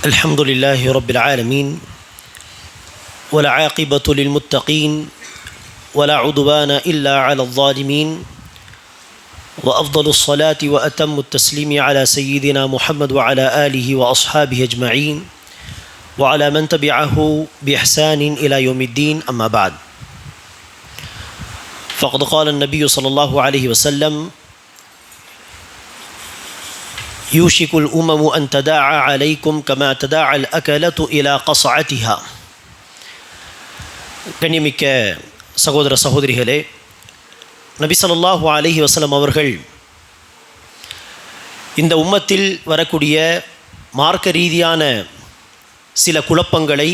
الحمد لله رب العالمين والعاقبة للمتقين ولا عدوان إلا على الظالمين وأفضل الصلاة وأتم التسليم على سيدنا محمد وعلى آله وأصحابه أجمعين وعلى من تبعه بإحسان إلى يوم الدين أما بعد فقد قال النبي صلى الله عليه وسلم يوشك الأمم أن تداعى عليكم كما تداعى الأكلة إلى قصعتها. கண்ணியமிக்க சகோதர சகோதரிகளே, நபி ஸல்லல்லாஹு அலைஹி வஸல்லம் அவர்கள் இந்த உம்மத்தில் வரக்கூடிய மார்க்க ரீதியான சில குழப்பங்களை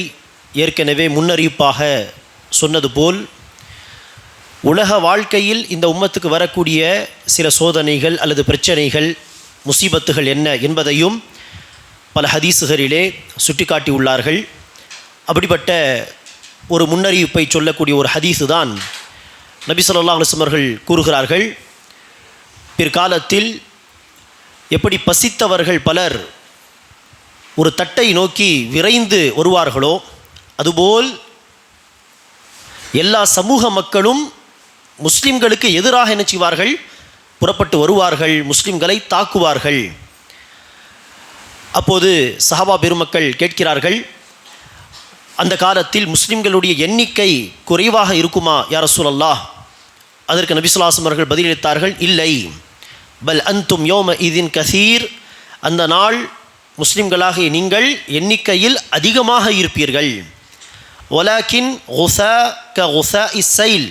ஏற்கனவே முன்னறிவிப்பாக சொன்னது போல், உலக வாழ்க்கையில் இந்த உம்மத்துக்கு வரக்கூடிய சில சோதனைகள் அல்லது பிரச்சனைகள், முசீபத்துகள் என்ன என்பதையும் பல ஹதீஸுகளிலே சுட்டிக்காட்டி உள்ளார்கள். அப்படிப்பட்ட ஒரு முன்னறிவிப்பை சொல்லக்கூடிய ஒரு ஹதீஸு தான் நபி ஸல்லல்லாஹு அலைஹி வஸல்லம் அவர்கள் கூறுகிறார்கள், பிற்காலத்தில் எப்படி பசித்தவர்கள் பலர் ஒரு தட்டை நோக்கி விரைந்து வருவார்களோ, அதுபோல் எல்லா சமூக மக்களும் முஸ்லிம்களுக்கு எதிராக என்ன செய்வார்கள், புறப்பட்டு வருவார்கள், முஸ்லிம்களை தாக்குவார்கள். அப்போது சஹாபா பெருமக்கள் கேட்கிறார்கள், அந்த காலத்தில் முஸ்லிம்களுடைய எண்ணிக்கை குறைவாக இருக்குமா யா ரசூலல்லாஹ்? அதற்கு நபி ஸல்லல்லாஹு அலைஹி வஸல்லம் அவர்கள் பதிலளித்தார்கள், இல்லை, பல் அன்தும் யௌம இதின் கசீர், அந்த நாள் முஸ்லிம்களாகிய நீங்கள் எண்ணிக்கையில் அதிகமாக இருப்பீர்கள். வலாக்கின் குஸா க குஸா இஸ்ஸைல்,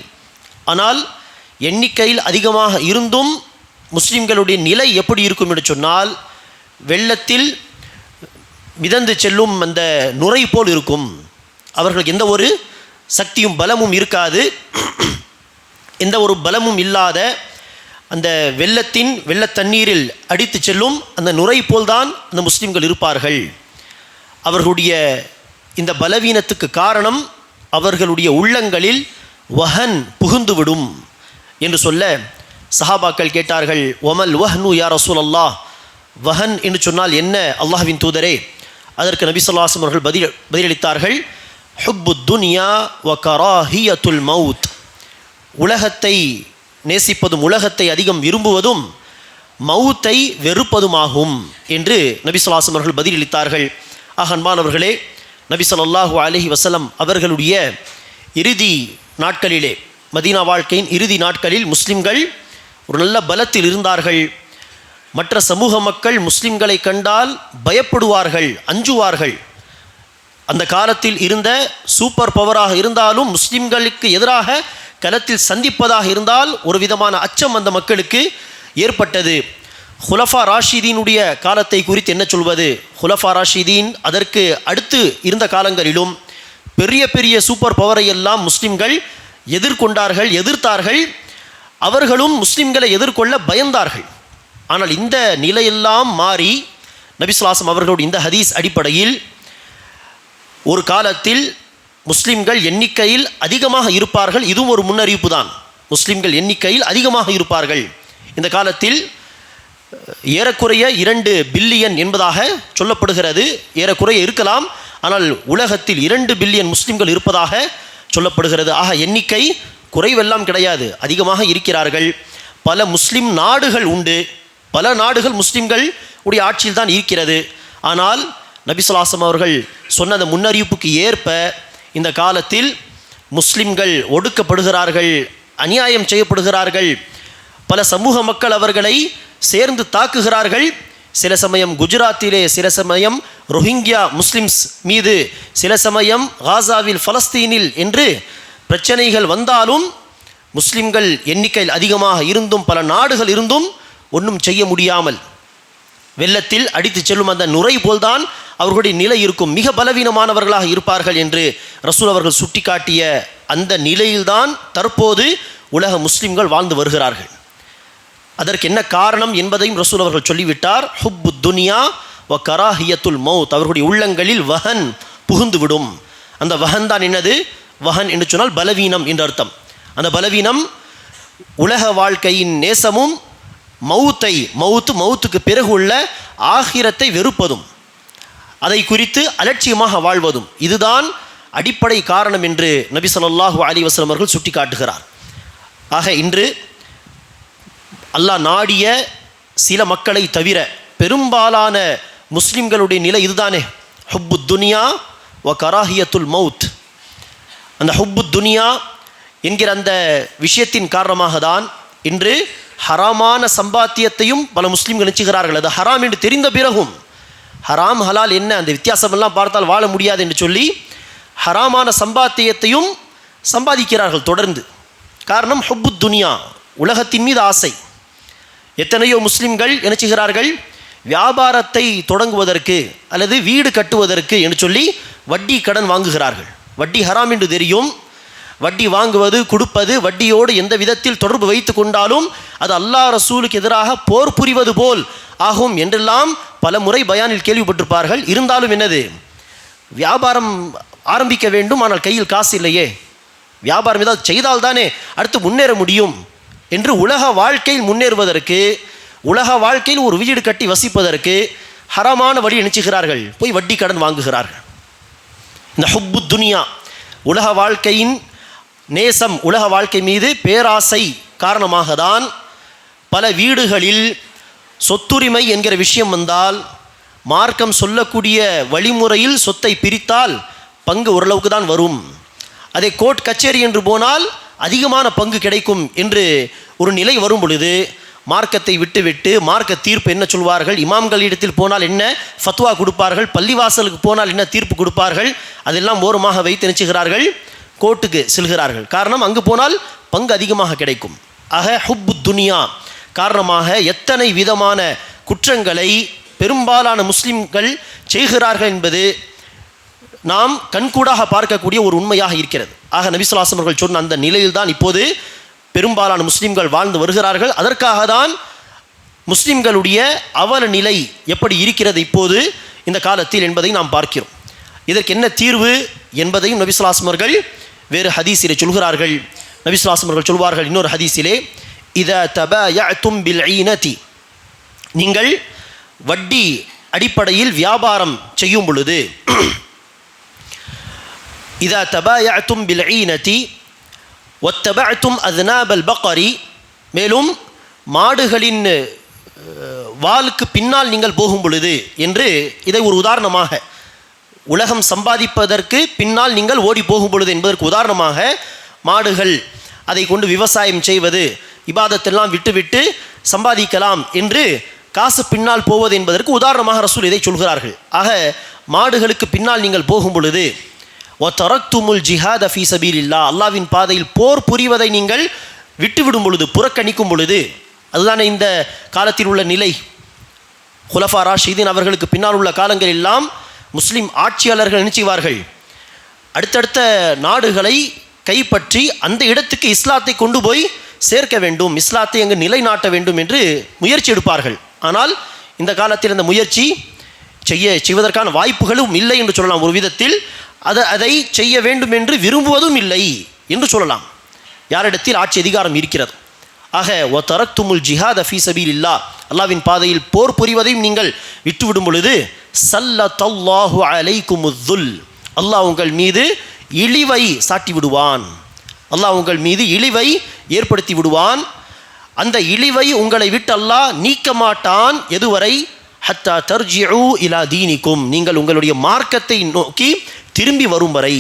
ஆனால் எண்ணிக்கையில் அதிகமாக இருந்தும் முஸ்லிம்களுடைய நிலை எப்படி இருக்கும் என்று சொன்னால், வெள்ளத்தில் மிதந்து செல்லும் அந்த நுரை போல் இருக்கும். அவர்களுக்கு எந்த ஒரு சக்தியும் பலமும் இருக்காது. எந்த ஒரு பலமும் இல்லாத அந்த வெள்ளத்தண்ணீரில் அடித்து செல்லும் அந்த நுரை போல்தான் அந்த முஸ்லிம்கள் இருப்பார்கள். அவர்களுடைய இந்த பலவீனத்துக்கு காரணம் அவர்களுடைய உள்ளங்களில் வஹன் புகுந்துவிடும் என்று சொல்ல சஹாபாக்கள் கேட்டார்கள், ஒமல் வஹ்னு யா ரசூலல்லாஹ், வஹன் என்று சொன்னால் என்ன அல்லாஹ்வின் தூதரே? அதற்கு நபி ஸல்லல்லாஹு அலைஹி வஸல்லம் அவர்கள் பதிலளித்தார்கள், ஹுப்புத் துன்யா வ கராஹியத்துல் மவுத், உலகத்தை நேசிப்பதும் உலகத்தை அதிகம் விரும்புவதும் மவுத்தை வெறுப்பதுமாகும் என்று நபி ஸல்லல்லாஹு அலைஹி வஸல்லம் அவர்கள் பதிலளித்தார்கள். அன்பானவர்களே, நபி ஸல்லல்லாஹு அலைஹி வஸல்லம் அவர்களுடைய இறுதி நாட்களிலே, மதீனா வாழ்க்கையின் இறுதி நாட்களில் முஸ்லிம்கள் ஒரு நல்ல பலத்தில் இருந்தார்கள். மற்ற சமூக மக்கள் முஸ்லிம்களை கண்டால் பயப்படுவார்கள், அஞ்சுவார்கள். அந்த காலத்தில் இருந்த சூப்பர் பவராக இருந்தாலும் முஸ்லிம்களுக்கு எதிராக களத்தில் சந்திப்பதாக இருந்தால் ஒரு விதமான அச்சம் அந்த மக்களுக்கு ஏற்பட்டது. ஹுலஃபா ராஷிதீனுடைய காலத்தை குறித்து என்ன சொல்வது? ஹுலஃபா ராஷிதீன் அதற்கு அடுத்து இருந்த காலங்களிலும் பெரிய பெரிய சூப்பர் பவரை எல்லாம் முஸ்லிம்கள் எதிர்கொண்டார்கள், எதிர்த்தார்கள். அவர்களும் முஸ்லிம்களை எதிர்கொள்ள பயந்தார்கள். ஆனால் இந்த நிலையெல்லாம் மாறி நபி ஸல்லல்லாஹு அலைஹி வஸல்லம் அவர்களுடைய இந்த ஹதீஸ் அடிப்படையில் ஒரு காலத்தில் முஸ்லிம்கள் எண்ணிக்கையில் அதிகமாக இருப்பார்கள். இதுவும் ஒரு முன்னறிவிப்பு தான். முஸ்லிம்கள் எண்ணிக்கையில் அதிகமாக இருப்பார்கள். இந்த காலத்தில் ஏறக்குறைய 2 பில்லியன் என்பதாக சொல்லப்படுகிறது. ஏறக்குறைய இருக்கலாம், ஆனால் உலகத்தில் 2 பில்லியன் முஸ்லிம்கள் இருப்பதாக சொல்லப்படுகிறது. ஆக எண்ணிக்கை குறைவெல்லாம் கிடையாது, அதிகமாக இருக்கிறார்கள். பல முஸ்லிம் நாடுகள் உண்டு, பல நாடுகள் முஸ்லிம்கள் உடைய ஆட்சியில் தான் இருக்கிறது. ஆனால் நபி ஸல்லல்லாஹு அலைஹி வஸல்லம் அவர்கள் சொன்ன அந்த முன்னறிவிப்புக்கு ஏற்ப இந்த காலத்தில் முஸ்லிம்கள் ஒடுக்கப்படுகிறார்கள், அநியாயம் செய்யப்படுகிறார்கள். பல சமூக மக்கள் அவர்களை சேர்ந்து தாக்குகிறார்கள். சில சமயம் குஜராத்திலே, சில சமயம் ரோஹிங்கியா முஸ்லிம்ஸ் மீது, சில சமயம் காசாவில், பலஸ்தீனில் என்று பிரச்சனைகள் வந்தாலும் முஸ்லிம்கள் எண்ணிக்கையில் அதிகமாக இருந்தும் பல நாடுகள் இருந்தும் ஒன்றும் செய்ய முடியாமல் வெள்ளத்தில் அடித்து செல்லும் அந்த நுரை போல்தான் அவர்களுடைய நிலை இருக்கும். மிக பலவீனமானவர்களாக இருப்பார்கள் என்று ரசூல் அவர்கள் சுட்டிக்காட்டிய அந்த நிலையில்தான் தற்போது உலக முஸ்லிம்கள் வாழ்ந்து வருகிறார்கள். அதற்கு என்ன காரணம் என்பதையும் ரசூல் அவர்கள் சொல்லிவிட்டார். ஹுப்பு துன்யா வ கராஹியத்துல் மவுத், அவர்களுடைய உள்ளங்களில் வஹன் புகுந்துவிடும். அந்த வஹன் தான் என்னது? வஹன் என்று சொன்னால் பலவீனம் என்று அர்த்தம். அந்த பலவீனம் உலக வாழ்க்கையின் நேசமும் மவுத்துக்கு பிறகு உள்ள ஆகிரத்தை வெறுப்பதும், அதை குறித்து அலட்சியமாக வாழ்வதும் இதுதான் அடிப்படை காரணம் என்று நபி ஸல்லல்லாஹு அலைஹி வஸல்லம் அவர்கள் சுட்டி காட்டுகிறார். ஆக இன்று அல்லாஹ் நாடிய சில மக்களை தவிர பெரும்பாலான முஸ்லிம்களுடைய நிலை இதுதானே. ஹுப்பு துனியா வ கராஹியத்துல் மவுத். அந்த ஹுப்பு துனியா என்கிற அந்த விஷயத்தின் காரணமாக தான் இன்று ஹராமான சம்பாத்தியத்தையும் பல முஸ்லீம்கள் நினைச்சுகிறார்கள். அது ஹராம் என்று தெரிந்த பிறகும் ஹராம் ஹலால் என்ன அந்த வித்தியாசமெல்லாம் பார்த்தால் வாழ முடியாது என்று சொல்லி ஹராமான சம்பாத்தியத்தையும் சம்பாதிக்கிறார்கள் தொடர்ந்து. காரணம் ஹுப்பு துனியா, உலகத்தின் மீது ஆசை. எத்தனையோ முஸ்லிம்கள் நினைச்சுகிறார்கள் வியாபாரத்தை தொடங்குவதற்கு அல்லது வீடு கட்டுவதற்கு என்று சொல்லி வட்டி கடன் வாங்குகிறார்கள். வட்டி ஹராம் என்று தெரியும். வட்டி வாங்குவது, கொடுப்பது, வட்டியோடு எந்த விதத்தில் தொடர்பு வைத்து கொண்டாலும் அது அல்லாஹ் ரசூலுக்கு எதிராக போர் புரிவது போல் ஆகும் என்றெல்லாம் பல முறை பயானில் கேள்விப்பட்டிருப்பார்கள். இருந்தாலும் என்னது, வியாபாரம் ஆரம்பிக்க வேண்டும், ஆனால் கையில் காசு இல்லையே, வியாபாரம் ஏதாவது செய்தால்தானே அடுத்து முன்னேற முடியும் என்று உலக வாழ்க்கையில் முன்னேறுவதற்கு, உலக வாழ்க்கையில் ஒரு வீடு கட்டி வசிப்பதற்கு ஹராமான வழி நினைச்சுகிறார்கள், போய் வட்டி கடன் வாங்குகிறார்கள். இந்த ஹுப்பு துனியா, உலக வாழ்க்கையின் நேசம், உலக வாழ்க்கை மீது பேராசை காரணமாக தான் பல வீடுகளில் சொத்துரிமை என்கிற விஷயம் வந்தால் மார்க்கம் சொல்லக்கூடிய வழிமுறையில் சொத்தை பிரித்தால் பங்கு ஓரளவுக்கு தான் வரும். அதே கோர்ட் கச்சேரி என்று போனால் அதிகமான பங்கு கிடைக்கும் என்று ஒரு நிலை வரும் பொழுது மார்க்கத்தை விட்டுவிட்டு மார்க்க தீர்ப்பு என்ன சொல்வார்கள், இமாம்களிடத்தில் போனால் என்ன ஃபத்வா கொடுப்பார்கள், பள்ளிவாசலுக்கு போனால் என்ன தீர்ப்பு கொடுப்பார்கள், அதெல்லாம் ஓரமாக வைத்து நினைச்சுகிறார்கள், கோர்ட்டுக்கு செல்கிறார்கள். காரணம் அங்கு போனால் பங்கு அதிகமாக கிடைக்கும். ஆக ஹுப்பு துனியா காரணமாக எத்தனை விதமான குற்றங்களை பெரும்பாலான முஸ்லிம்கள் செய்கிறார்கள் என்பது நாம் கண்கூடாக பார்க்கக்கூடிய ஒரு உண்மையாக இருக்கிறது. ஆக நபி ஸல்லல்லாஹு அலைஹி வஸல்லம் அவர்கள் சொன்ன அந்த நிலையில்தான் இப்போது பெரும்பாலான முஸ்லிம்கள் வாழ்ந்து வருகிறார்கள். அதற்காக தான் முஸ்லிம்களுடைய அவல நிலை எப்படி இருக்கிறது இப்போது இந்த காலத்தில் என்பதை நாம் பார்க்கிறோம். இதற்கு என்ன தீர்வு என்பதையும் நபி ஸல்லல்லாஹு அலைஹி வஸல்லம் அவர்கள் வேறு ஹதீஸிலே சொல்கிறார்கள். நபி ஸல்லல்லாஹு அலைஹி வஸல்லம் அவர்கள் சொல்வார்கள் இன்னொரு ஹதீஸிலே, இதா தபாயஅதும் பில் ஈனதி, நீங்கள் வட்டி அடிப்படையில் வியாபாரம் செய்யும் பொழுது, இதா தபாயஅதும் பில் ஈனதி வத்தபஅதும் அஸ்னாபல் பக்கரி, மேலும் மாடுகளின் வாலுக்கு பின்னால் நீங்கள் போகும் பொழுது என்று இதை ஒரு உதாரணமாக, உலகம் சம்பாதிப்பதற்கு பின்னால் நீங்கள் ஓடி போகும் பொழுது என்பதற்கு உதாரணமாக மாடுகள் அதை கொண்டு விவசாயம் செய்வது, இபாதத்தெல்லாம் விட்டுவிட்டு சம்பாதிக்கலாம் என்று காசு பின்னால் போவது என்பதற்கு உதாரணமாக ரசூல் இதை சொல்கிறார்கள். ஆக மாடுகளுக்கு பின்னால் நீங்கள் போகும் பொழுது வதரக்துமுல் ஜிஹாத ஃபீ சபீலில்லாஹ், அல்லாஹ்வின் பாதையில் போர் புரிவதை நீங்கள் விட்டுவிடும் பொழுது, புறக்கணிக்கும் பொழுது, அதுதானே இந்த காலத்தில் உள்ள நிலை. குலஃபா ராஷிதீன் அவர்களுக்கு பின்னால் உள்ள காலங்கள் எல்லாம் முஸ்லிம் ஆட்சியாளர்கள் நினைச்சுவார்கள் அடுத்தடுத்த நாடுகளை கைப்பற்றி அந்த இடத்துக்கு இஸ்லாத்தை கொண்டு போய் சேர்க்க வேண்டும், இஸ்லாத்தை அங்கு நிலைநாட்ட வேண்டும் என்று முயற்சி எடுப்பார்கள். ஆனால் இந்த காலத்தில் அந்த முயற்சி செய்வதற்கான வாய்ப்புகளும் இல்லை என்று சொல்லலாம். ஒரு விதத்தில் அதை செய்ய வேண்டும் என்று விரும்புவதும் இல்லை என்று சொல்லலாம், யாரிடத்தில் ஆட்சி அதிகாரம் இருக்கிறது. ஆக வதரக்துமுல் ஜிஹாத ஃபீ சபீலில்லாஹ், அல்லாஹ்வின் பாதையில் போர் புரிவதையும் நீங்கள் விட்டுவிடும் பொழுது ஸல்லல்லாஹு அலைக்குமுஸ்ஸுல், அல்லாஹ் உங்கள் மீது இழிவை சாட்டி விடுவான், அல்லாஹ் உங்கள் மீது இழிவை ஏற்படுத்தி விடுவான். அந்த இழிவை உங்களை விட்டு அல்லாஹ் நீக்க மாட்டான். எதுவரை? ஹத்தா தர்ஜிஉ இலா தீனிக்கும், நீங்கள் உங்களுடைய மார்க்கத்தை நோக்கி திரும்பி வரும் வரை,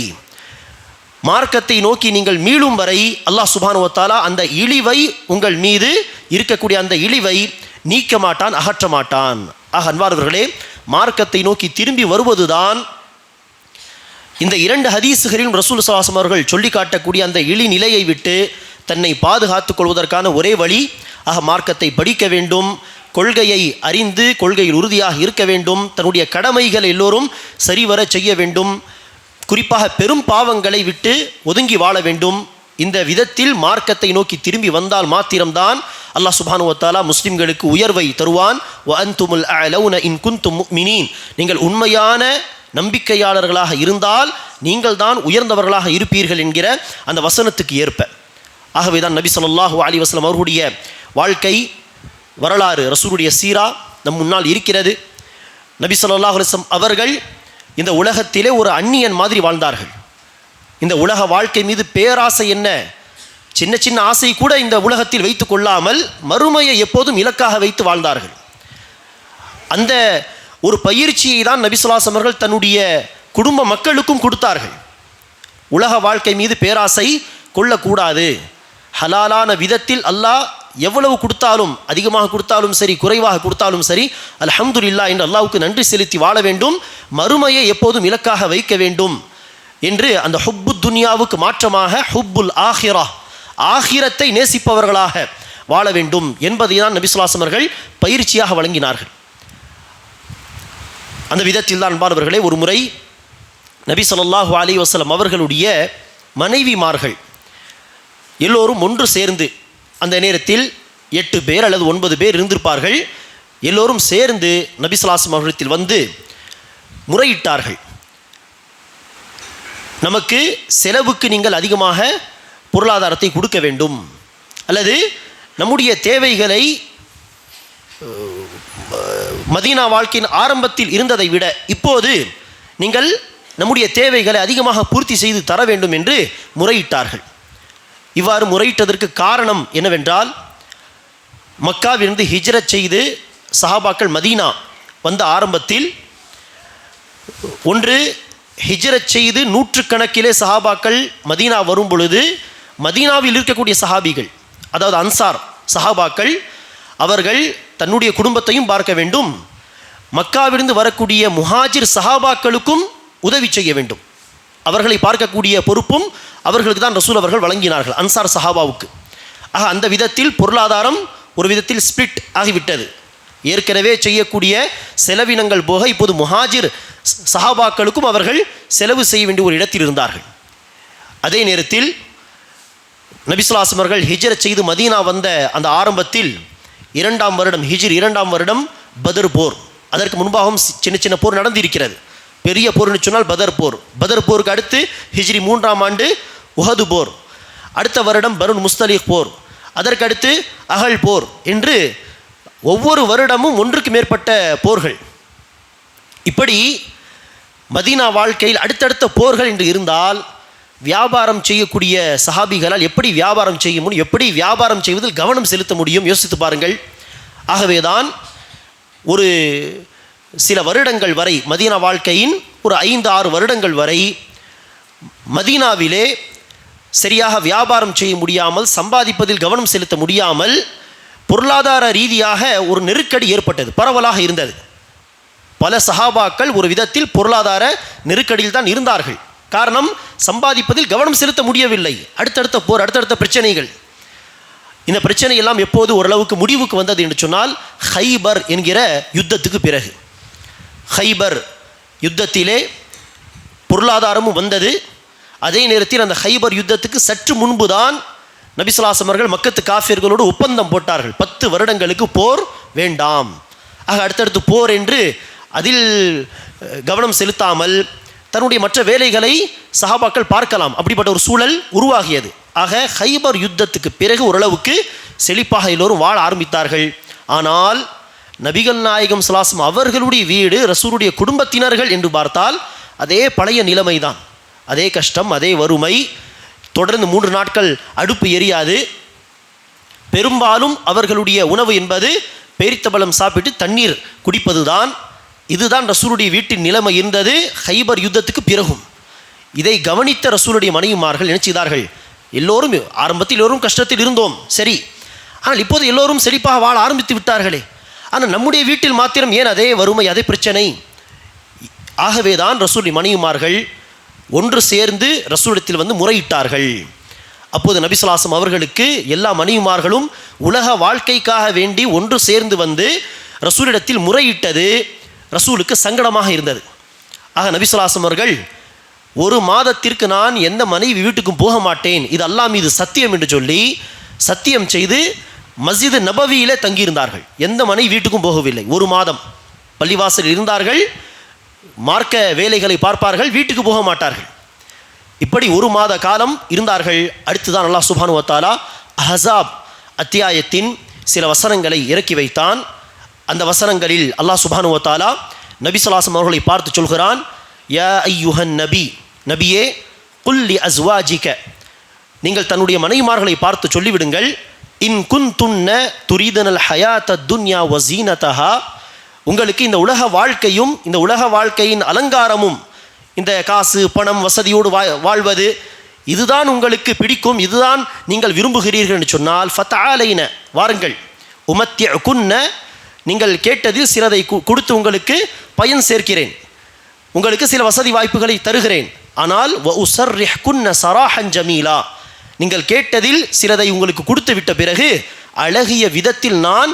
மார்க்கத்தை நோக்கி நீங்கள் மீளும் வரை அல்லாஹ் சுப்ஹானஹு வ தஆலா அந்த இழிவை, உங்கள் மீது இருக்கக்கூடிய அந்த இழிவை நீக்க மாட்டான், அகற்ற மாட்டான். ஆக அன்பார்ந்தவர்களே, மார்க்கத்தை நோக்கி திரும்பி வருவதுதான் இந்த இரண்டு ஹதீஸுகளிலும் ரசூல் ஸல்லல்லாஹு அலைஹி வஸல்லம் அவர்கள் சொல்லி காட்டக்கூடிய அந்த இழி நிலையை விட்டு தன்னை பாதுகாத்துக் கொள்வதற்கான ஒரே வழி. ஆக மார்க்கத்தை படிக்க வேண்டும், கொள்கையை அறிந்து கொள்கையில் உறுதியாக இருக்க வேண்டும், தன்னுடைய கடமைகளை எல்லோரும் சரிவர செய்ய வேண்டும், குறிப்பாக பெரும் பாவங்களை விட்டு ஒதுங்கி வாழ வேண்டும். இந்த விதத்தில் மார்க்கத்தை நோக்கி திரும்பி வந்தால் மாத்திரம்தான் அல்லாஹ் சுப்ஹானஹு வ தஆலா முஸ்லிம்களுக்கு உயர்வை தருவான். வ அன்துமுல் அலௌன இன் குன்தும் முஃமினீன், நீங்கள் உண்மையான நம்பிக்கையாளர்களாக இருந்தால் நீங்கள் தான் உயர்ந்தவர்களாக இருப்பீர்கள் என்கிற அந்த வசனத்துக்கு ஏற்ப. ஆகவே தான் நபி ஸல்லல்லாஹு அலைஹி வஸல்லம் அவர்களுடைய வாழ்க்கை வரலாறு, ரசூலுடைய சீரா நம் முன்னால் இருக்கிறது. நபி ஸல்லல்லாஹு அலைஹி வஸல்லம் அவர்கள் இந்த உலகத்திலே ஒரு அந்நியன் மாதிரி வாழ்ந்தார்கள். இந்த உலக வாழ்க்கை மீது பேராசை என்ன, சின்ன சின்ன ஆசை கூட இந்த உலகத்தில் வைத்து கொள்ளாமல் மறுமையை எப்போதும் இலக்காக வைத்து வாழ்ந்தார்கள். அந்த ஒரு பயிற்சியை தான் நபி ஸல்லல்லாஹு அலைஹி வஸல்லம் அவர்கள் தன்னுடைய குடும்ப மக்களுக்கும் கொடுத்தார்கள். உலக வாழ்க்கை மீது பேராசை கொள்ளக்கூடாது. ஹலாலான விதத்தில் அல்லாஹ் எவ்வளவு கொடுத்தாலும், அதிகமாக கொடுத்தாலும் சரி, குறைவாக கொடுத்தாலும் சரி, அல்ஹம்துலில்லாஹ் என்று அல்லாஹ்வுக்கு நன்றி செலுத்தி வாழ வேண்டும். மறுமையை எப்போதும் இலக்காக வைக்க வேண்டும் என்று அந்த ஹுப்பு துன்யாவுக்கு மாற்றமாக ஹுப்புல் ஆஹிரா, ஆஹிரத்தை நேசிப்பவர்களாக வாழ வேண்டும் என்பதை தான் நபி ஸல்லல்லாஹு அலைஹி வஸல்லம் அவர்கள் பயிற்சியாக வழங்கினார்கள். அந்த விதத்தில் தான் அன்பானவர்களே, ஒரு முறை நபி ஸல்லல்லாஹு அலைஹி வஸல்லம் அவர்களுடைய மனைவிமார்கள் எல்லோரும் ஒன்று சேர்ந்து, அந்த நேரத்தில் 8 பேர் அல்லது 9 பேர் இருந்திருப்பார்கள், எல்லோரும் சேர்ந்து நபி ஸல்லல்லாஹு அலைஹி வஸல்லம் அவர்களிடத்தில் வந்து முறையிட்டார்கள். நமக்கு செலவுக்கு நீங்கள் அதிகமாக பொருளாதாரத்தை கொடுக்க வேண்டும், அல்லது நம்முடைய தேவைகளை மதீனா வாழ்க்கையின் ஆரம்பத்தில் இருந்ததை விட இப்போது நீங்கள் நம்முடைய தேவைகளை அதிகமாக பூர்த்தி செய்து தர வேண்டும் என்று முறையிட்டார்கள். இவ்வாறு முறையிட்டதற்கு காரணம் என்னவென்றால், மக்காவிலிருந்து ஹிஜ்ரத் செய்து சஹாபாக்கள் மதீனா வந்த ஆரம்பத்தில் ஒன்று ஹிஜ்ரத் செய்து 100கணக்கிலே சஹாபாக்கள் மதீனா வரும் பொழுது மதீனாவில் இருக்கக்கூடிய சஹாபிகள், அதாவது அன்சார் சஹாபாக்கள், அவர்கள் தன்னுடைய குடும்பத்தையும் பார்க்க வேண்டும், மக்காவிலிருந்து வரக்கூடிய முஹாஜிர் சஹாபாக்களுக்கும் உதவி செய்ய வேண்டும். அவர்களை பார்க்கக்கூடிய பொறுப்பும் அவர்களுக்கு தான் ரசூல் அவர்கள் வழங்கினார்கள், அன்சார் சஹாபாவுக்கு. ஆக அந்த விதத்தில் பொருளாதாரம் ஒரு விதத்தில் ஸ்பிளிட் ஆகிவிட்டது. ஏற்கனவே செய்யக்கூடிய செலவினங்கள் போக இப்போது முஹாஜிர் சஹாபாக்களுக்கும் அவர்கள் செலவு செய்ய வேண்டிய ஒரு இடத்தில் இருந்தார்கள். அதே நேரத்தில் நபி ஸல்லல்லாஹு அலைஹி வஸல்லம் அவர்கள் ஹிஜ்ரத் செய்து மதீனா வந்த அந்த ஆரம்பத்தில் 2ஆம் வருடம், ஹிஜ்ரி 2ஆம் வருடம் பத்ர் போர், அதற்கு முன்பாகவும் சின்ன சின்ன போர் நடந்திருக்கிறது. பெரிய போர்னு சொன்னால் பத்ர் போர், பத்ர் போருக்கு அடுத்து ஹிஜ்ரி 3ஆம் ஆண்டு உஹது போர், அடுத்த வருடம் பனு முஸ்தலிக் போர், அதற்கடுத்து அகல் போர் என்று ஒவ்வொரு வருடமும் ஒன்றுக்கு மேற்பட்ட போர்கள். இப்படி மதீனா வாழ்க்கையில் அடுத்தடுத்த போர்கள் என்று இருந்தால் வியாபாரம் செய்யக்கூடிய சஹாபிகளால் எப்படி வியாபாரம் செய்ய முடியும், எப்படி வியாபாரம் செய்வதில் கவனம் செலுத்த முடியும், யோசித்து பாருங்கள். ஆகவேதான் ஒரு சில வருடங்கள் வரை, மதீனா வாழ்க்கையின் ஒரு 5-6 வருடங்கள் வரை மதீனாவிலே சரியாக வியாபாரம் செய்ய முடியாமல், சம்பாதிப்பதில் கவனம் செலுத்த முடியாமல், பொருளாதார ரீதியாக ஒரு நெருக்கடி ஏற்பட்டது, பரவலாக இருந்தது. பல சஹாபாக்கள் ஒரு விதத்தில் பொருளாதார நெருக்கடியில் தான் இருந்தார்கள். காரணம், சம்பாதிப்பதில் கவனம் செலுத்த முடியவில்லை. அடுத்தடுத்த போர், அடுத்தடுத்த பிரச்சனைகள். இந்த பிரச்சனை எல்லாம் எப்போது ஓரளவுக்கு முடிவுக்கு வந்தது என்று சொன்னால், ஹைபர் என்கிற யுத்தத்துக்கு பிறகு. ஹைபர் யுத்தத்திலே பொருளாதாரமும் வந்தது. அதே நேரத்தில் அந்த ஹைபர் யுத்தத்துக்கு சற்று முன்பு தான் நபி ஸல்லல்லாஹு அலைஹி வஸல்லம் அவர்கள் மக்கத்து காஃபிர்களோடு ஒப்பந்தம் போட்டார்கள், 10 வருடங்களுக்கு போர் வேண்டாம். ஆக அடுத்தடுத்து போர் என்று அதில் கவனம் செலுத்தாமல் தன்னுடைய மற்ற வேலைகளை சஹாபாக்கள் பார்க்கலாம், அப்படிப்பட்ட ஒரு சூழல் உருவாகியது. ஆக ஹைபர் யுத்தத்துக்கு பிறகு ஓரளவுக்கு செழிப்பாக எல்லோரும் வாழ ஆரம்பித்தார்கள். ஆனால் நபிகள் நாயகம் ஸல்லல்லாஹு அலைஹி வஸல்லம் அவர்களுடைய வீடு, ரசூலுடைய குடும்பத்தினர்கள் என்று பார்த்தால் அதே பழைய நிலைமை தான், அதே கஷ்டம், அதே வறுமை. தொடர்ந்து 3 நாட்கள் அடுப்பு எரியாது. பெரும்பாலும் அவர்களுடைய உணவு என்பது பேரித்தபலம் சாப்பிட்டு தண்ணீர் குடிப்பது தான். இதுதான் ரசூலுடைய வீட்டின் நிலைமை இருந்தது ஹைபர் யுத்தத்துக்கு பிறகும். இதை கவனித்த ரசூலுடைய மனைவிமார்கள் என்ன செய்தார்கள், எல்லோரும் ஆரம்பத்தில் எல்லோரும் கஷ்டத்தில் இருந்தோம் சரி, ஆனால் இப்போது எல்லோரும் செழிப்பாக வாழ ஆரம்பித்து விட்டார்களே, ஆனால் நம்முடைய வீட்டில் மாத்திரம் ஏன் அதே வறுமை, அதே பிரச்சனை? ஆகவே தான் ரசூலுடைய மனைவிமார்கள் ஒன்று சேர்ந்து ரசூலிடத்தில் வந்து முறையிட்டார்கள். அப்போது நபி ஸல்லல்லாஹு அலைஹி வஸல்லம் அவர்களுக்கு எல்லா மனைவிமார்களும் உலக வாழ்க்கைக்காக வேண்டி ஒன்று சேர்ந்து வந்து ரசூலிடத்தில் முறையிட்டது ரசூலுக்கு சங்கடமாக இருந்தது. ஆக நபி ஸல்லல்லாஹு அலைஹி வஸல்லம் அவர்கள், 1 மாதத்திற்கு நான் எந்த மனைவி வீட்டுக்கும் போக மாட்டேன், இது அல்லாஹ் மீது சத்தியம் என்று சொல்லி சத்தியம் செய்து மஸ்ஜித் நபவியிலே தங்கியிருந்தார்கள். எந்த மனைவி வீட்டுக்கும் போகவில்லை. 1 மாதம் பள்ளிவாசல் இருந்தார்கள், மார்க்க வேலைகளை பார்ப்பார்கள், வீட்டுக்கு போக மாட்டார்கள். இப்படி 1 மாத காலம் இருந்தார்கள். அடுத்துதான் அல்லாஹ் சுப்ஹானஹு வ தஆலா அஹ்ஸாப் அத்தியாயத்தின் சில வசனங்களை இறக்கி வைத்தான். அந்த வசனங்களில் அல்லாஹ் சுப்ஹானஹு வ தஆலா நபி ஸல்லல்லாஹு அலைஹி வஸல்லம் அவர்களை பார்த்து சொல்கிறான், யா ஐயுஹன் நபி, நபியே, குல்லி அஸ்வாஜிக, நீங்கள் தன்னுடைய மனைவிமார்களை பார்த்து சொல்லிவிடுங்கள், இன் குன்துன்ன துரீதனல் ஹயாத்த துன்யா வஸீனதஹா, உங்களுக்கு இந்த உலக வாழ்க்கையும் இந்த உலக வாழ்க்கையின் அலங்காரமும் இந்த காசு பணம் வசதியோடு வாழ்வது இதுதான் உங்களுக்கு பிடிக்கும், இதுதான் நீங்கள் விரும்புகிறீர்கள் என்று சொன்னால் ஃபதஆலைன, வாருங்கள், உமத்தியகுன்ன, நீங்கள் கேட்டதில் சிலதை கொடுத்து உங்களுக்கு பயன் சேர்க்கிறேன், உங்களுக்கு சில வசதி வாய்ப்புகளை தருகிறேன். ஆனால் வ உஸர்ரிஹ்குன்ன ஸராஹன் ஜமீலா, நீங்கள் கேட்டதில் சிலதை உங்களுக்கு கொடுத்து விட்ட பிறகு அழகிய விதத்தில் நான்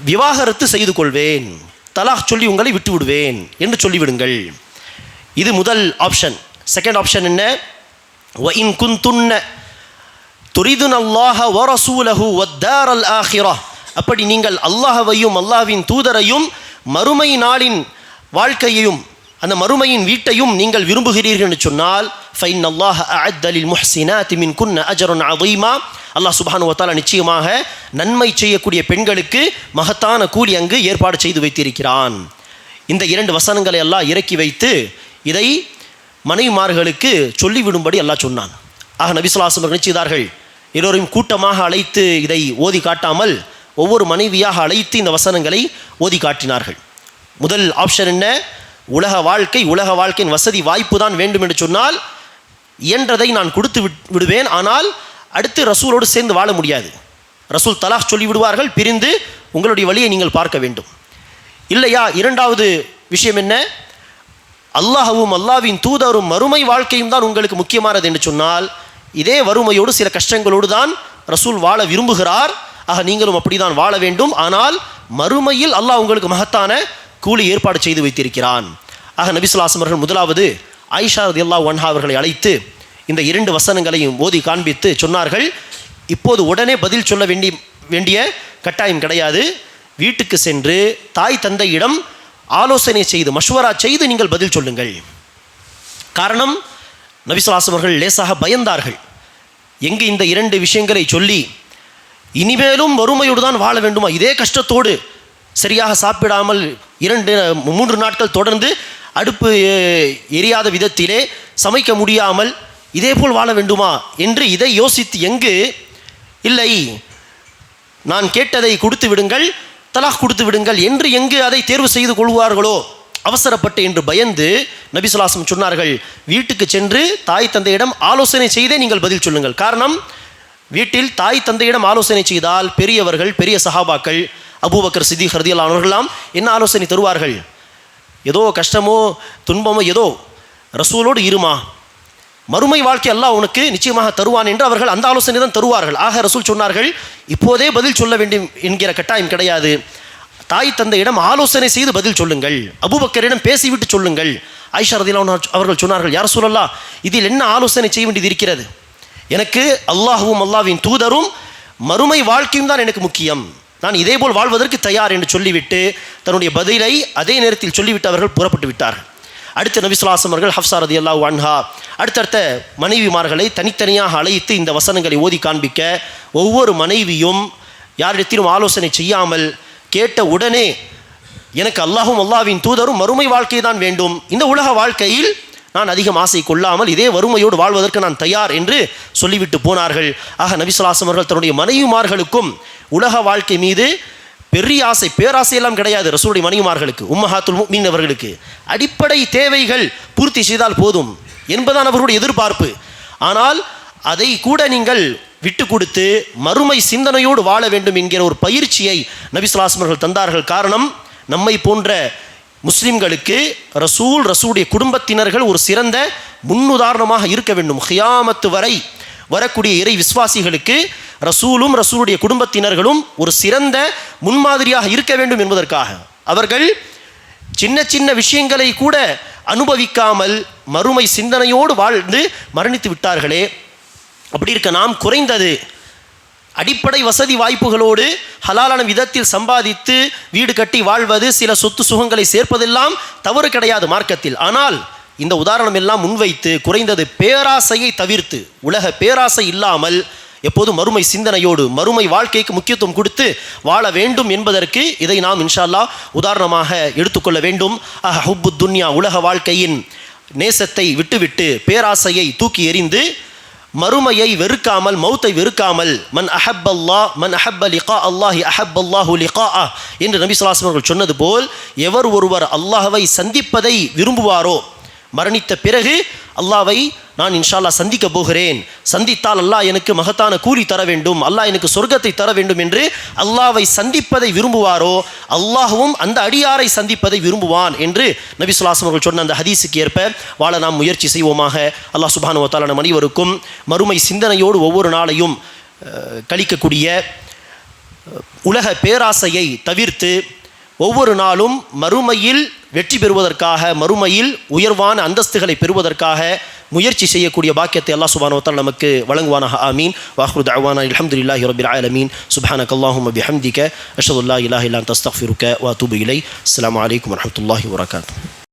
விவாகரத்து செய்து கொள்வேன், தலாக் சொல்லி உங்களை விட்டு விடுவேன் என்று சொல்லிவிடுங்கள். இது முதல் ஆப்ஷன். செகண்ட் ஆப்ஷன் என்ன? வ இன் குன்துன்ன துரிதுன் அல்லாஹ வ ரசூலஹு வத்தாரல் ஆஹிரா, அப்படி நீங்கள் அல்லாஹ்வையும் அல்லாஹ்வின் தூதரையும் மறுமை நாளின் வாழ்க்கையையும் அந்த மறுமையின் வீட்டையும் நீங்கள் விரும்புகிறீர்கள் என்று சொன்னால் ஃபைன் அல்லாஹ் அஅத்த லில் முஹ்சினாத்தி மின்குன்ன அஜ்ரன் அதீமா, அல்லாஹ் சுப்ஹானஹு வ தஆலா நிச்சயமாக நன்மை செய்யக்கூடிய பெண்களுக்கு மகத்தான கூலி அங்கு ஏற்பாடு செய்து வைத்திருக்கிறான். இந்த இரண்டு வசனங்களை அல்லாஹ் இறக்கி வைத்து இதை மனைவிமார்களுக்கு சொல்லிவிடும்படி அல்லாஹ் சொன்னான். ஆக நபி ஸல்லல்லாஹு அலைஹி வஸல்லம் நினைச்சார்கள், எல்லோரையும் கூட்டமாக அழைத்து இதை ஓதி காட்டாமல் ஒவ்வொரு மனைவியாக அழைத்து இந்த வசனங்களை ஓதி காட்டினார்கள். முதல் ஆப்ஷன் என்ன? உலக வாழ்க்கையின் வசதி வாய்ப்பு தான் வேண்டும் என்று சொன்னால் இயன்றதை நான் கொடுத்து விடுவேன், ஆனால் அடுத்து ரசூலோடு சேர்ந்து வாழ முடியாது, ரசூல் தலாக் சொல்லி விடுவார்கள், பிரிந்து உங்களுடைய வழியை நீங்கள் பார்க்க வேண்டும். இல்லையா, இரண்டாவது விஷயம் என்ன? அல்லாஹ்வும் அல்லாஹ்வின் தூதரும் மறுமை வாழ்க்கையும் தான் உங்களுக்கு முக்கியமானது என்று சொன்னால் இதே வறுமையோடு சில கஷ்டங்களோடு தான் ரசூல் வாழ விரும்புகிறார். ஆக நீங்களும் அப்படி தான் வாழ வேண்டும், ஆனால் மறுமையில் அல்லாஹ் உங்களுக்கு மகத்தான கூலி ஏற்பாடு செய்து வைத்திருக்கிறான். ஆக நபி ஸல்லல்லாஹு அலைஹி வஸல்லம் முதலாவது ஆயிஷா ரலியல்லாஹு அன்ஹா அவர்களை அழைத்து இந்த இரண்டு வசனங்களையும் ஓதி காண்பித்து சொன்னார்கள், இப்போது உடனே பதில் சொல்ல வேண்டிய கட்டாயம் கிடையாது, வீட்டுக்கு சென்று தாய் தந்தையிடம் ஆலோசனை செய்து மஷ்வரா செய்து நீங்கள் பதில் சொல்லுங்கள். காரணம், நபி ஸல்லல்லாஹு அலைஹி வஸல்லம் அவர்கள் லேசாக பயந்தார்கள். எங்கு இந்த இரண்டு விஷயங்களை சொல்லி இனிமேலும் வறுமையோடு தான் வாழ வேண்டுமா, இதே கஷ்டத்தோடு சரியாக சாப்பிடாமல் 2-3 நாட்கள் தொடர்ந்து அடுப்பு எரியாத விதத்திலே சமைக்க முடியாமல் இதே போல் வாழ வேண்டுமா என்று இதை யோசித்து எங்கு இல்லை நான் கேட்டதை கொடுத்து விடுங்கள், தலாக் கொடுத்து விடுங்கள் என்று எங்கு அதை தேர்வு செய்து கொள்வார்களோ அவசரப்பட்டு என்று பயந்து நபி ஸல்லல்லாஹு அலைஹி வஸல்லம் சொன்னார்கள், வீட்டுக்கு சென்று தாய் தந்தையிடம் ஆலோசனை செய்தே நீங்கள் பதில் சொல்லுங்கள். காரணம், வீட்டில் தாய் தந்தையிடம் ஆலோசனை செய்தால் பெரியவர்கள், பெரிய சஹாபாக்கள், அபூபக்கர் சித்திக் ரலியல்லாஹு அன்ஹு அவர்களாம் என்ன ஆலோசனை தருவார்கள்? ஏதோ கஷ்டமோ துன்பமோ ஏதோ ரசூலோடு இருமா, மறுமை வாழ்க்கை அல்லாஹ் உனக்கு நிச்சயமாக தருவான் என்று அவர்கள் அந்த ஆலோசனை தான் தருவார்கள். ஆக ரசூல் சொன்னார்கள், இப்போதே பதில் சொல்ல வேண்டும் என்கிற கட்டாயம் கிடையாது, தாய் தந்தையிடம் ஆலோசனை செய்து பதில் சொல்லுங்கள், அபூபக்கரிடம் பேசிவிட்டு சொல்லுங்கள். ஆயிஷா ரலியல்லாஹு அன்ஹா அவர்கள் சொன்னார்கள், யா ரசூலல்லாஹ், இதில் என்ன ஆலோசனை செய்ய வேண்டியது இருக்கிறது? எனக்கு அல்லாஹ்வும் அல்லாஹ்வின் தூதரும் மறுமை வாழ்க்கையும் தான் எனக்கு முக்கியம், நான் இதேபோல் வாழ்வதற்கு தயார் என்று சொல்லிவிட்டு தன்னுடைய பதிலை அதே நேரத்தில் சொல்லிவிட்டு அவர்கள் புறப்பட்டு விட்டார்கள். அடுத்த நபி ஸல்லல்லாஹு அலைஹி வஸல்லம் அவர்கள் ஹஃப்ஸா ரலியல்லாஹு அன்ஹா அடுத்தடுத்த மனைவிமார்களை தனித்தனியாக அழைத்து இந்த வசனங்களை ஓதி காண்பிக்க ஒவ்வொரு மனைவியும் யாரிடத்திலும் ஆலோசனை செய்யாமல் கேட்ட உடனே எனக்கு அல்லாஹ்வும் அல்லாஹ்வின் தூதரும் மறுமை வாழ்க்கை தான் வேண்டும், இந்த உலக வாழ்க்கையில் நான் அதிகம் ஆசை கொள்ளாமல் இதே வறுமையோடு வாழ்வதற்கு நான் தயார் என்று சொல்லிவிட்டு போனார்கள். ஆக நபி ஸல்லல்லாஹு அலைஹி வஸல்லம் அவர்கள் தன்னுடைய மனைவிமார்களுக்கும் உலக வாழ்க்கை மீது பெரிய ஆசை, பேராசையெல்லாம் கிடையாது. ரசூலுடைய மனைவிமார்களுக்கு, உம்மஹாத்துல் முஃமினீன் அவர்களுக்கு அடிப்படை தேவைகள் பூர்த்தி செய்தால் போதும் என்பதான் அவர்களுடைய எதிர்பார்ப்பு. ஆனால் அதை கூட நீங்கள் விட்டு கொடுத்து மறுமை சிந்தனையோடு வாழ வேண்டும் என்கிற ஒரு பயிற்சியை நபி ஸல்லல்லாஹு அலைஹி வஸல்லம் அவர்கள் தந்தார்கள். காரணம், நம்மை போன்ற முஸ்லிம்களுக்கு ரசூலுடைய குடும்பத்தினர்கள் ஒரு சிறந்த முன்னுதாரணமாக இருக்க வேண்டும். கியாமத்து வரை வரக்கூடிய இறை விசுவாசிகளுக்கு ரசூலும் ரசூலுடைய குடும்பத்தினர்களும் ஒரு சிறந்த முன்மாதிரியாக இருக்க வேண்டும் என்பதற்காக அவர்கள் சின்ன சின்ன விஷயங்களை கூட அனுபவிக்காமல் மறுமை சிந்தனையோடு வாழ்ந்து மரணித்து விட்டார்களே. அப்படி இருக்க நாம் குறைந்தது அடிப்படை வசதி வாய்ப்புகளோடு ஹலாலான விதத்தில் சம்பாதித்து வீடு கட்டி வாழ்வது, சில சொத்து சுகங்களை சேர்ப்பதெல்லாம் தவறு கிடையாது மார்க்கத்தில். ஆனால் இந்த உதாரணம் எல்லாம் முன்வைத்து குறைந்தது பேராசையை தவிர்த்து, உலக பேராசை இல்லாமல் எப்போதும் மறுமை சிந்தனையோடு மறுமை வாழ்க்கைக்கு முக்கியத்துவம் கொடுத்து வாழ வேண்டும் என்பதற்கு இதை நாம் இன்ஷா அல்லாஹ் உதாரணமாக எடுத்துக்கொள்ள வேண்டும். ஹுப்பு துன்யா, உலக வாழ்க்கையின் நேசத்தை விட்டுவிட்டு பேராசையை தூக்கி எறிந்து மறுமையை வெறுக்காமல், மௌத்தை வெறுக்காமல், மன் அஹப்பல்லாஹ் மன் அஹப்ப லிகா அல்லாஹி அஹப்பல்லாஹு லிகாஅ என்று நபி ஸல்லல்லாஹு அலைஹி வஸல்லம் சொன்னது போல், எவர் ஒருவர் அல்லாஹ்வை சந்திப்பதை விரும்புவாரோ, மரணித்த பிறகு அல்லாஹ்வை நான் இன்ஷா அல்லாஹ் சந்திக்க போகிறேன், சந்தித்தால் அல்லாஹ் எனக்கு மகத்தான கூலி தர வேண்டும், அல்லாஹ் எனக்கு சொர்க்கத்தை தர வேண்டும் என்று அல்லாஹ்வை சந்திப்பதை விரும்புவாரோ, அல்லாஹ்வும் அந்த அடியாரை சந்திப்பதை விரும்புவான் என்று நபி ஸல்லல்லாஹு அலைஹி வஸல்லம் சொன்ன அந்த ஹதீஸுக்கு ஏற்ப வாழ நாம் முயற்சி செய்வோமாக. அல்லாஹ் சுப்ஹானஹு வ தஆலா நம் அனைவருக்கும் மறுமை சிந்தனையோடு ஒவ்வொரு நாளையும் கழிக்கக்கூடிய, உலக பேராசையை தவிர்த்து ஒவ்வொரு நாளும் மறுமையில் வெற்றி பெறுவதற்காக, மறுமையில் உயர்வான அந்தஸ்துகளை பெறுவதற்காக முயற்சி செய்யக்கூடிய பாக்கியத்தை அல்லாஹ் சுப்ஹானஹு வ தஆலா நமக்கு வழங்குவானாக. ஆமீன். வாஹ்ரு தஅவானா அல்ஹம்துலில்லாஹி ரப்பில் ஆலமீன். சுப்ஹானக்கல்லாஹும்ம பிஹம்திக அஷ்ஹது அல்லா இலாஹா இல்லா அன்த அஸ்தக்ஃபிருக வ அத்தூபு இலைக். அஸ்ஸலாமு அலைக்கும் வரஹ்மத்துல்லாஹி வபரகாத்துஹு.